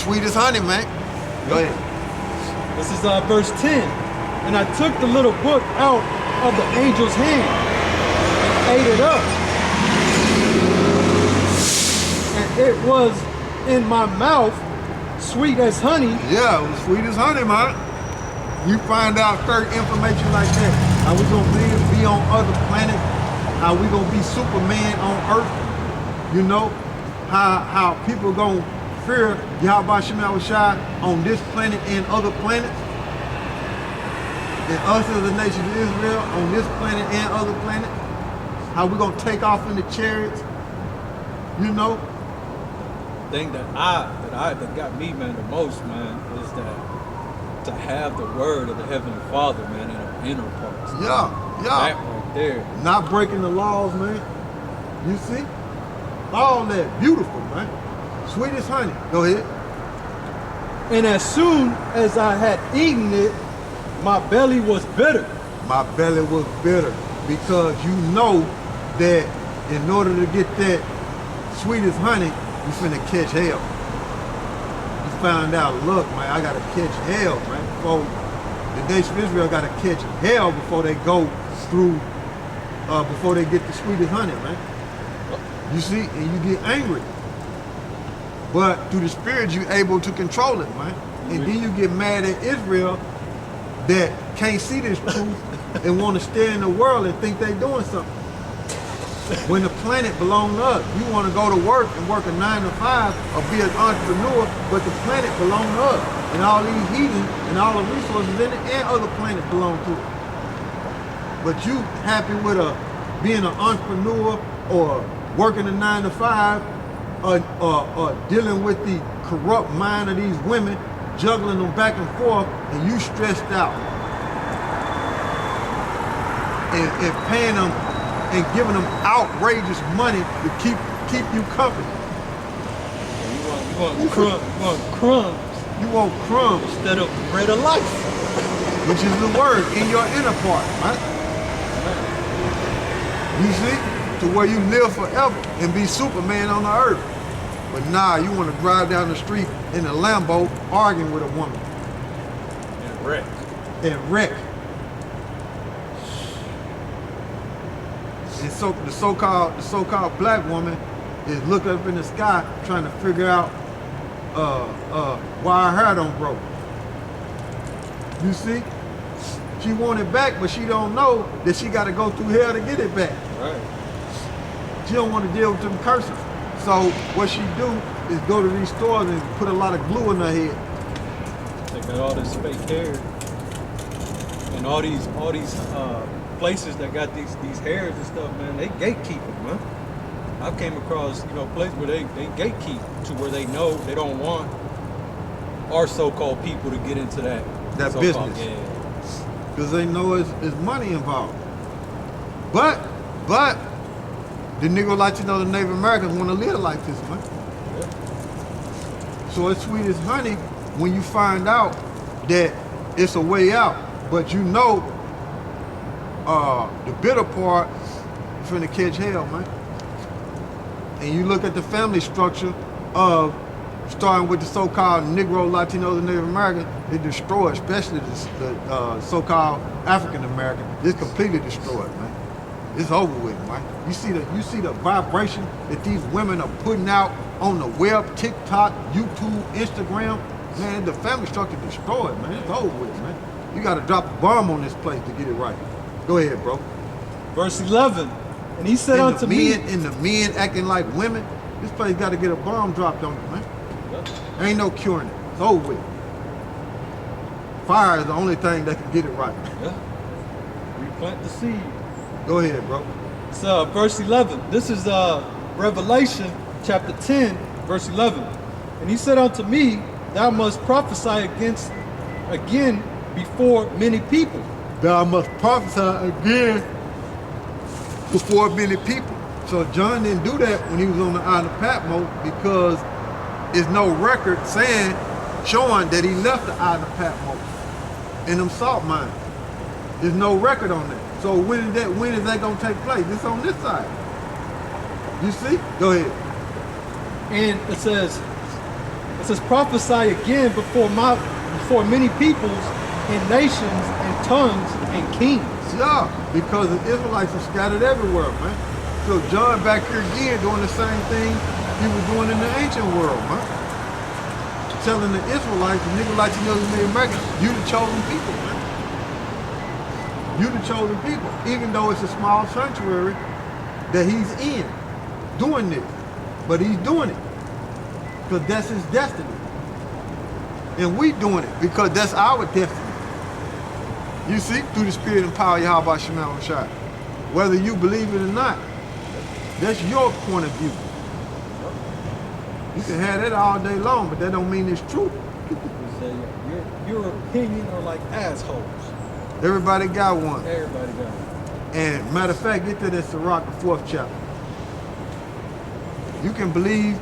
sweet as honey, man. Go ahead. This is verse 10. And I took the little book out of the angel's hand and ate it up. And it was in my mouth sweet as honey. Yeah, it was sweet as honey, man. You find out certain information like that. How we gonna be on other planets? How we gonna be Superman on Earth? You know, how people gonna fear YAHAWASHI on this planet and other planets? And us as a nation of Israel on this planet and other planets? How we gonna take off in the chariots? You know? Thing that got me, man, the most, man, is that to have the word of the Heavenly Father, man, in our inner parts. Yeah. That right there. Not breaking the laws, man. You see? All that. Beautiful, man. Sweet as honey. Go ahead. And as soon as I had eaten it, my belly was bitter. My belly was bitter because you know that in order to get that sweet as honey, you finna catch hell. You find out, look, man, I gotta catch hell, man. Before the nation of Israel gotta catch hell before they go through, before they get the sweet as honey, man. You see, and you get angry. But through the Spirit, you're able to control it, man. And then you get mad at Israel that can't see this truth and want to stay in the world and think they're doing something. When the planet belongs to us, you want to go to work and work a 9 to 5 or be an entrepreneur, but the planet belongs to us. And all these heathens and all the resources in it and other planets belong to it. But you happy with being an entrepreneur or working a 9 to 5 or dealing with the corrupt mind of these women, juggling them back and forth, and you stressed out. And paying them and giving them outrageous money to keep you company. You want crumbs. You want crumbs. Instead of bread of life. Which is the word in your inner part, right? You see? To where you live forever and be Superman on the earth. But nah, you want to drive down the street in a Lambo arguing with a woman. And wreck. And wreck. And so the so-called black woman is looking up in the sky trying to figure out why her hair don't grow. You see? She want it back, but she don't know that she got to go through hell to get it back. Right. She don't want to deal with them curses. So what she do is go to these stores and put a lot of glue in her head. They got all this fake hair and all these places that got these hairs and stuff, man. They gatekeep them, man. I came across places where they gatekeep to where they know they don't want our so-called people to get into that business. Yeah. Because they know it's money involved. But the Negro Latino, the Native Americans want to live like this, man. Yeah. So it's sweet as honey when you find out that it's a way out, but you know the bitter part is finna catch hell, man. And you look at the family structure of starting with the so-called Negro, Latino, and Native American, it destroyed, especially the so-called African American. It's completely destroyed, man. It's over with, man. You see the vibration that these women are putting out on the web, TikTok, YouTube, Instagram. Man, the family structure destroyed, man. It's over with, man. You got to drop a bomb on this place to get it right. Go ahead, bro. Verse 11, and he said unto me, and the men acting like women. This place got to get a bomb dropped on it, man. Yep. Ain't no curing it. It's over with. Fire is the only thing that can get it right. Yeah. Replant the seed. Go ahead, bro. So, verse 11. This is Revelation chapter 10, verse 11. And he said unto me, thou must prophesy again before many people. Thou must prophesy again before many people. So John didn't do that when he was on the island of Patmos because there's no record showing that he left the island of Patmos in them salt mines. There's no record on that. So when is that gonna take place? It's on this side. You see? Go ahead. And it It says, prophesy again before many peoples and nations and tongues and kings. Yeah, because the Israelites are scattered everywhere, man. So John back here again doing the same thing he was doing in the ancient world, man. Telling the Israelites, the nigga like you know you made America, you the chosen people, man. You the chosen people. Even though it's a small sanctuary that he's in, doing this. But he's doing it. Because that's his destiny. And we doing it because that's our destiny. You see, through the spirit and power of YAHAWASHI. Whether you believe it or not, that's your point of view. You can have that all day long, but that don't mean it's true. Your opinion are like assholes. Everybody got one. Everybody got one. And matter of fact, get to that Sirach, the 4th chapter. You can believe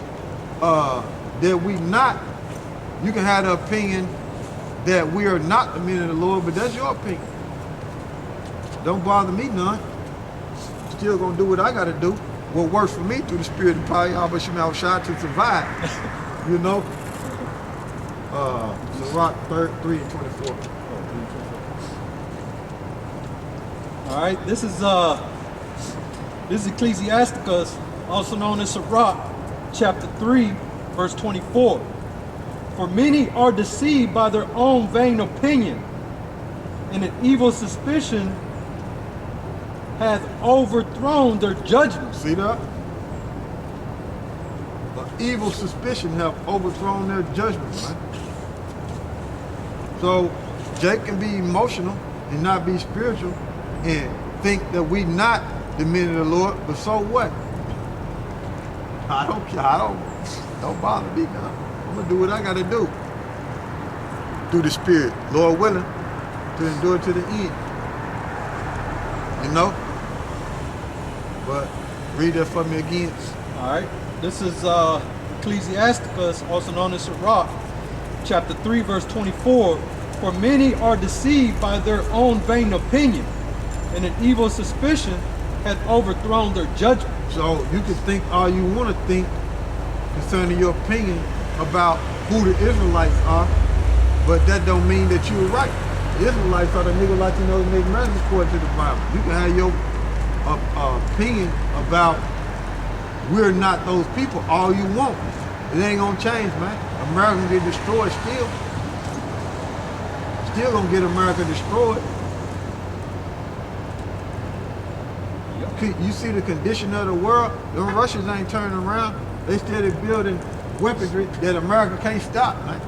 that we not, you can have the opinion that we are not the men of the Lord, but that's your opinion. Don't bother me none. Still gonna do what I gotta do. What works for me through the spirit and power of YAHAWASHI to survive. You know? Sirach 3 and 24. All right, this is Ecclesiasticus, also known as Sirach, chapter 3, verse 24. For many are deceived by their own vain opinion, and an evil suspicion hath overthrown their judgment. See that? An evil suspicion have overthrown their judgment, man. So Jake can be emotional and not be spiritual and think that we not the men of the Lord, but so what? I don't care. Don't bother me now. I'm gonna do what I gotta do. Through the spirit, Lord willing, to endure to the end. You know? But read that for me again. All right, this is Ecclesiasticus, also known as Sirach, chapter 3, verse 24. For many are deceived by their own vain opinion, and an evil suspicion hath overthrown their judgment. So you can think all you want to think concerning your opinion about who the Israelites are, but that don't mean that you're right. The Israelites are the nigga like you know the nigga man according to the Bible. You can have your opinion about we're not those people all you want. It ain't gonna change, man. America get destroyed still. Still gonna get America destroyed. You see the condition of the world? The Russians ain't turning around. They still building weaponry that America can't stop, man.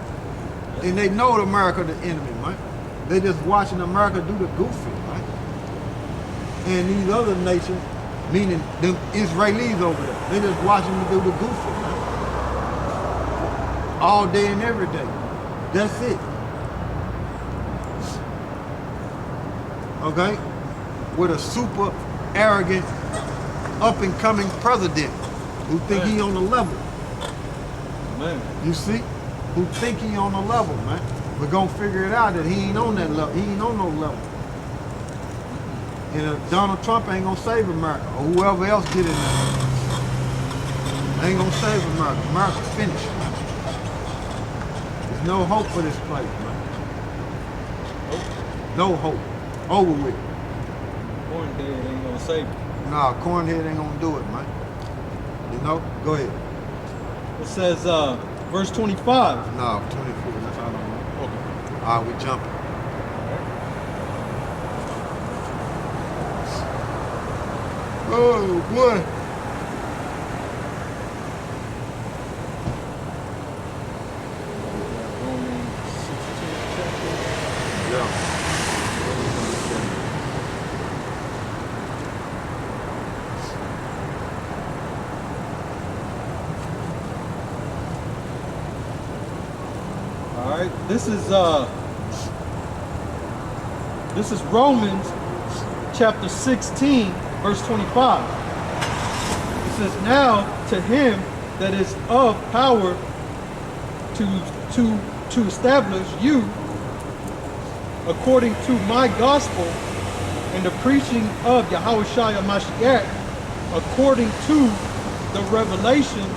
And they know America the enemy, man. They just watching America do the goofy, man. And these other nations, meaning them Israelis over there, they just watching them do the goofy, man. All day and every day. That's it. Okay? With a super arrogant, up-and-coming president who think he on the level. Man. You see? Who think he on the level, man. We're gonna figure it out that he ain't on that level. He ain't on no level. And Donald Trump ain't gonna save America, or whoever else get in there. Ain't gonna save America. America's finished. There's no hope for this place, man. No hope. Over with. Cornhead ain't gonna save you. Nah, Cornhead ain't gonna do it, man. You know? Go ahead. It says, verse 25. No, 24. That's all I know. Okay. All right, we jumping. Oh, boy. Yeah. All right, this is Romans chapter 16, verse 25. It says, now to him that is of power to establish you according to my gospel and the preaching of Yahawashi Mashiach, according to the revelation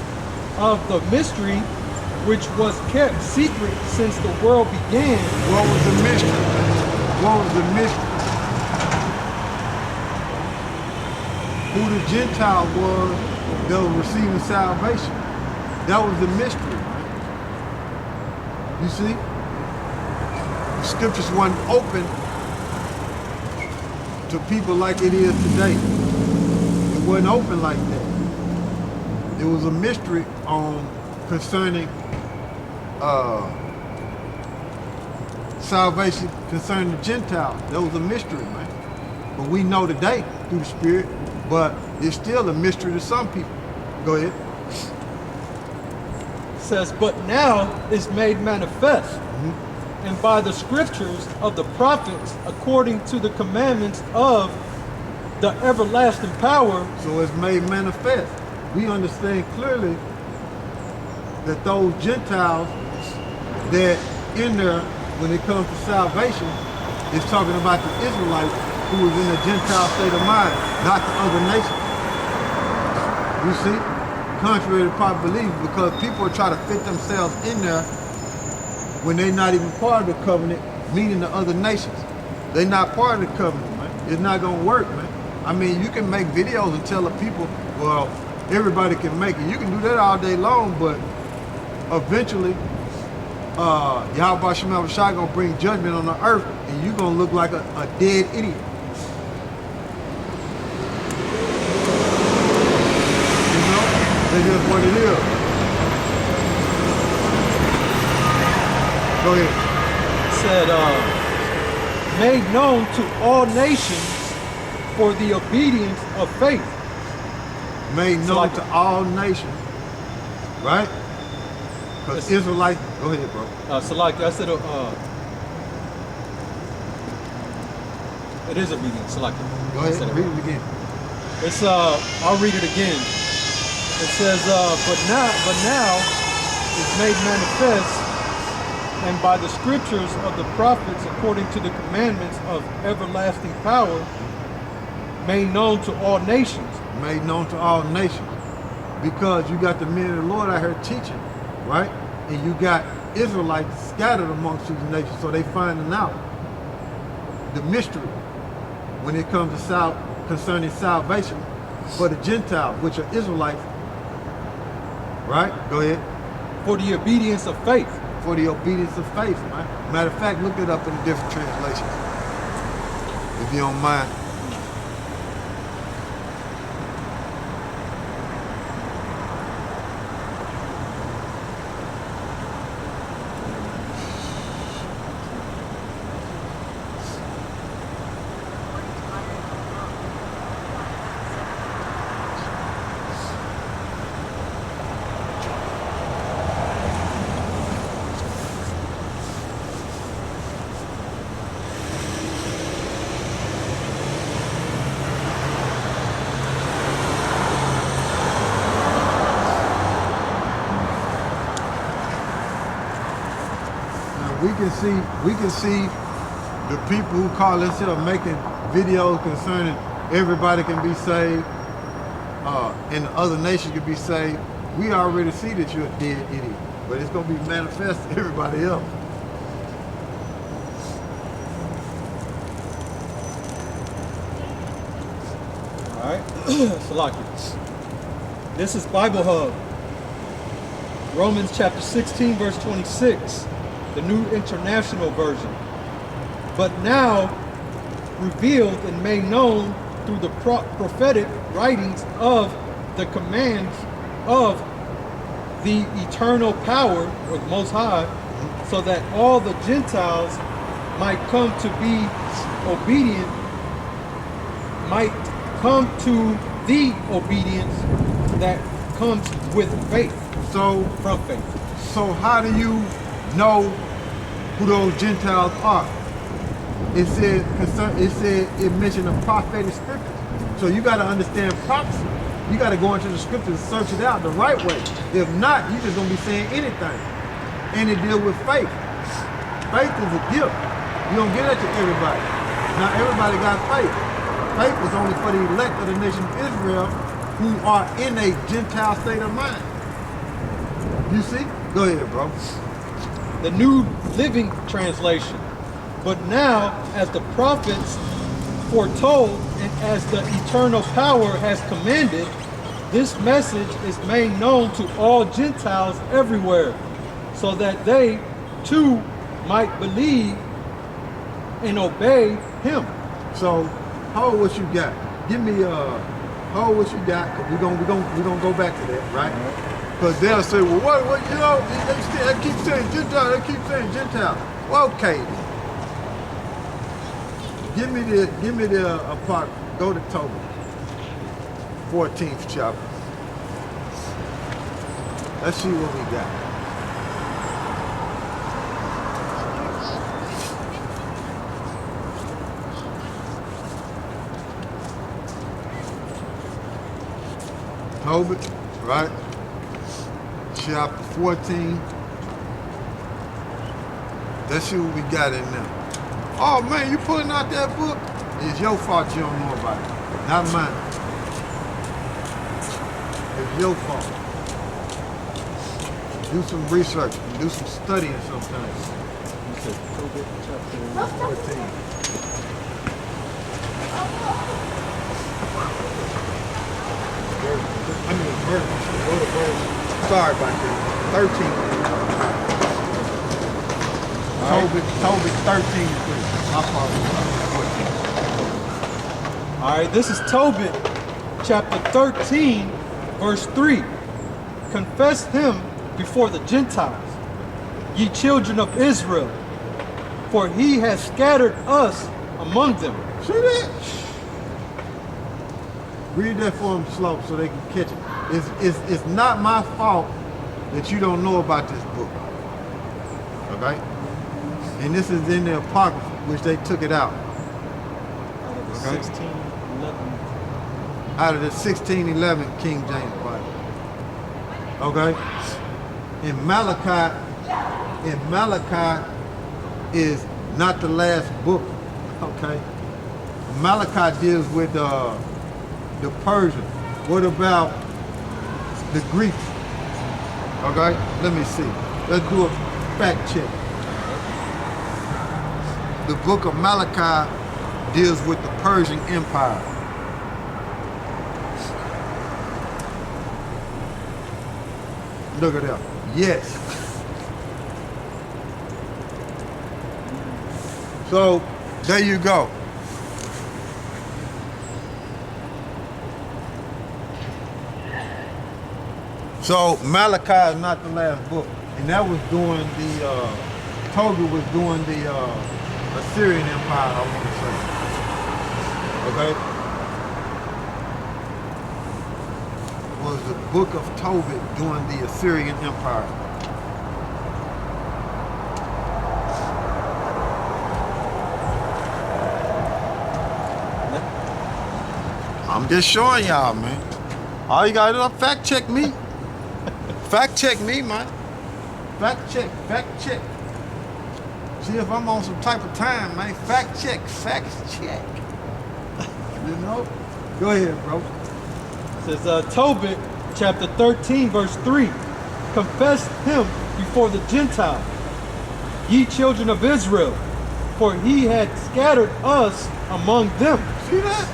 of the mystery which was kept secret since the world began. What was the mystery? What was the mystery? Who the Gentile was that was receiving salvation. That was the mystery, right? You see? The scriptures wasn't open to people like it is today. It wasn't open like that. It was a mystery concerning salvation concerning the Gentiles. That was a mystery, man. But we know today through the Spirit, but it's still a mystery to some people. Go ahead. It says, but now is made manifest, and by the scriptures of the prophets, according to the commandments of the everlasting power. So it's made manifest. We understand clearly that those Gentiles that in there, when it comes to salvation, is talking about the Israelites who was in a Gentile state of mind, not the other nations. You see? Contrary to popular belief, because people are trying to fit themselves in there when they're not even part of the covenant, meaning the other nations. They're not part of the covenant, man. It's not gonna work, man. I mean, you can make videos and tell the people, well, everybody can make it. You can do that all day long, but eventually, YAHAWASHI gonna bring judgment on the earth, and you're gonna look like a dead idiot. You know? That's just what it is. Go ahead. It said, made known to all nations for the obedience of faith. Made known like to all nations, right? Because Israelites, go ahead, bro. So like I said, it is obedience. So like, Go ahead, read it again. it's I'll read it again. It says, but now it's made manifest, and by the scriptures of the prophets, according to the commandments of everlasting power, made known to all nations. Made known to all nations. Because you got the men of the Lord out here teaching, right? And you got Israelites scattered amongst these nations, so they finding out the mystery when it comes to concerning salvation for the Gentiles, which are Israelites, right? Go ahead. For the obedience of faith. For the obedience of faith, man. Matter of fact, look it up in the different translations, if you don't mind. We can see the people who call themselves making videos concerning everybody can be saved and the other nations can be saved. We already see that you're a dead idiot, but it's going to be manifest to everybody else. All right, Salaki. This is Bible Hub. Romans chapter 16, verse 26. The New International Version. But now revealed and made known through the prophetic writings of the commands of the eternal power or the Most High, so that all the Gentiles might come to be obedient, might come to the obedience that comes with faith. So from faith. So how do you know who those Gentiles are? It mentioned the prophetic scriptures. So you got to understand prophecy. You got to go into the scriptures and search it out the right way. If not, you're just going to be saying anything. And it deals with faith. Faith is a gift. You don't give that to everybody. Now everybody got faith. Faith is only for the elect of the nation of Israel who are in a Gentile state of mind. You see? Go ahead, bro. The New Living Translation. But now, as the prophets foretold and as the eternal power has commanded, this message is made known to all Gentiles everywhere, so that they too might believe and obey him. So, how what you got? Give me how what you got? We're gonna go back to that, right? Because they'll say, well, what you know, they keep saying Gentile, they keep saying Gentile. Well, okay. Give me the part. Go to Tobit, 14th chapter. Let's see what we got. Tobit, right? Chapter 14. Let's see what we got in there. Oh man, you pulling out that book? It's your fault you don't know about it, not mine. It's your fault. Do some research, do some studying sometimes. You said Tobit chapter 14. I mean, verse. Sorry about that. 13. Tobit 13. My fault. 14. All right, this is Tobit chapter 13, verse 3. Confess him before the Gentiles, ye children of Israel, for he has scattered us among them. See that? Read that for them slow so they can catch it. It's not my fault that you don't know about this book. Okay? And this is in the Apocrypha, which they took it out. Okay? 16:11. Out of the 1611 King James Bible. Okay? And Malachi is not the last book. Okay? Malachi deals with the Persian. What about the Greeks? Okay, let me see. Let's do a fact check. The book of Malachi deals with the Persian Empire. Look at that. Yes. So, there you go. So Malachi is not the last book, and that was during the Tobit was during the Assyrian Empire, I want to say. Okay, was the book of Tobit during the Assyrian Empire. I'm just showing y'all, man. All you gotta do is fact check me. Fact check me, man. Fact check. See if I'm on some type of time, man. Fact check. You know? Go ahead, bro. It says Tobit chapter 13, verse 3. Confess him before the Gentiles, ye children of Israel, for he had scattered us among them. See that?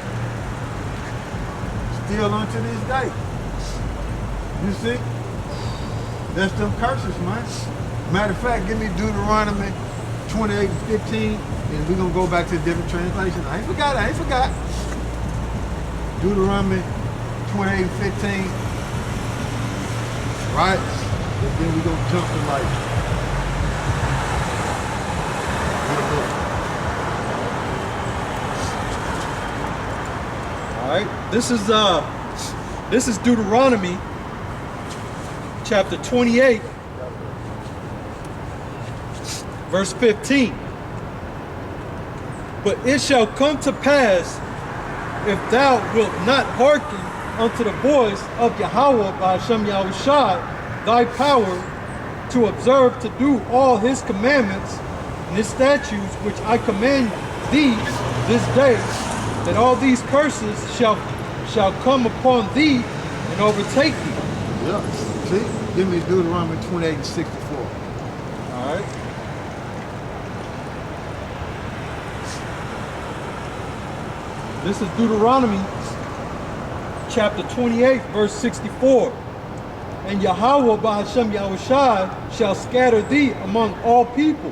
Still unto this day. You see? That's them curses, man. Matter of fact, give me Deuteronomy 28 and 15, and we're going to go back to a different translation. I ain't forgot. Deuteronomy 28 and 15. Right? And then we're going to jump to like. All right. This is Deuteronomy chapter 28, verse 15. But it shall come to pass, if thou wilt not hearken unto the voice of YAHAWAH by SHAM YAHAWASHI, thy power to observe to do all his commandments and his statutes which I command thee this day, that all these curses shall come upon thee and overtake thee. Yeah, see? Give me Deuteronomy 28 and 64. All right. This is Deuteronomy chapter 28, verse 64. And Yahawah by Hashem Yahawashi shall scatter thee among all people,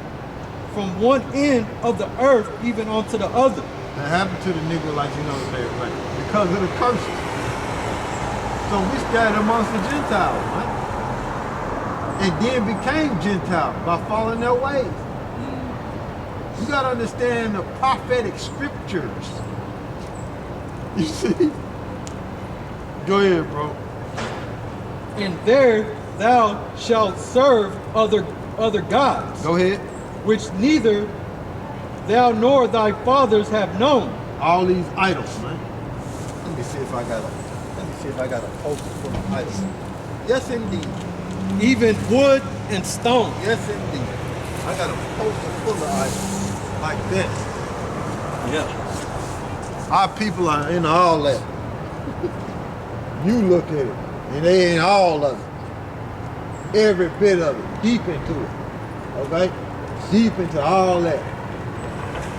from one end of the earth even unto the other. That happened to the Negro like you know today, right? Because of the curses. So we scattered amongst the Gentiles, right? And then became Gentiles by following their ways. You gotta understand the prophetic scriptures. You see? Go ahead, bro. And there thou shalt serve other gods, Go ahead. which neither thou nor thy fathers have known. All these idols, man. Let me see if I got a poster for the idols. Yes, indeed. Even wood and stone. Yes, indeed. I got a poster full of idols like this. Yeah. Our people are in all that. You look at it, and they ain't all of it. Every bit of it, deep into it. Okay? Deep into all that.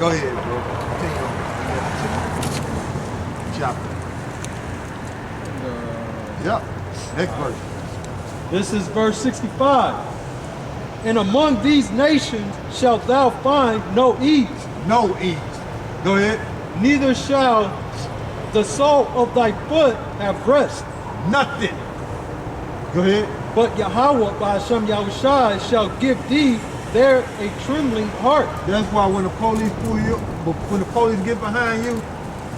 Go ahead, bro. Continue. Chapter. Yep. Next verse. This is verse 65. And among these nations shalt thou find no ease, No ease. Go ahead. neither shall the sole of thy foot have rest. Nothing. Go ahead. But Yahawah by Hashem Yahawashi shall give thee there a trembling heart. That's why when the police pull you, when the police get behind you,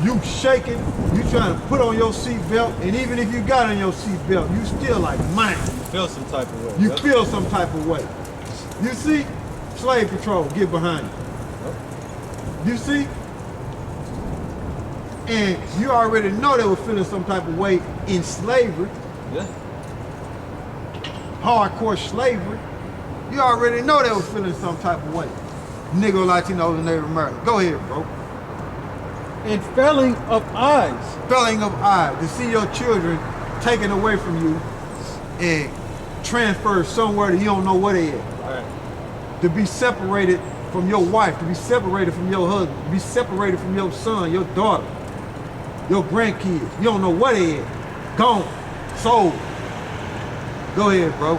you shaking, you trying to put on your seatbelt, and even if you got on your seatbelt, you still like, man. Feel some type of way. You Yep. feel some type of way. You see? Slave patrol get behind you. You see? And you already know they were feeling some type of way in slavery, Yeah. hardcore slavery. You already know they were feeling some type of way. Negro, Latinos, and Native Americans. Go ahead, bro. And failing of eyes. Felling of eyes, to see your children taken away from you and transferred somewhere that you don't know where they at. Right. To be separated from your wife, to be separated from your husband, to be separated from your son, your daughter, your grandkids. You don't know where they at. Gone. Sold. Go ahead, bro.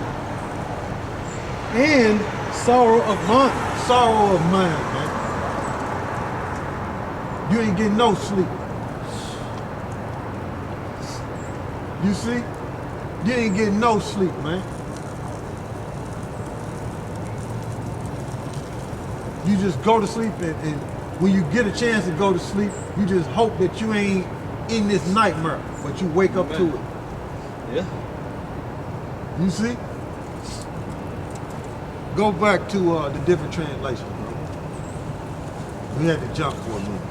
And sorrow of mind. Sorrow of mind, man. You ain't getting no sleep. You see? You ain't getting no sleep, man. You just go to sleep, and when you get a chance to go to sleep, you just hope that you ain't in this nightmare, but you wake up to it. Yeah. You see? Go back to the different translations, bro. We had to jump for a minute.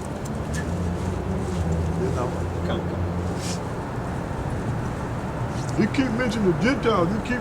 You know? Come. You keep mentioning the Gentiles. You keep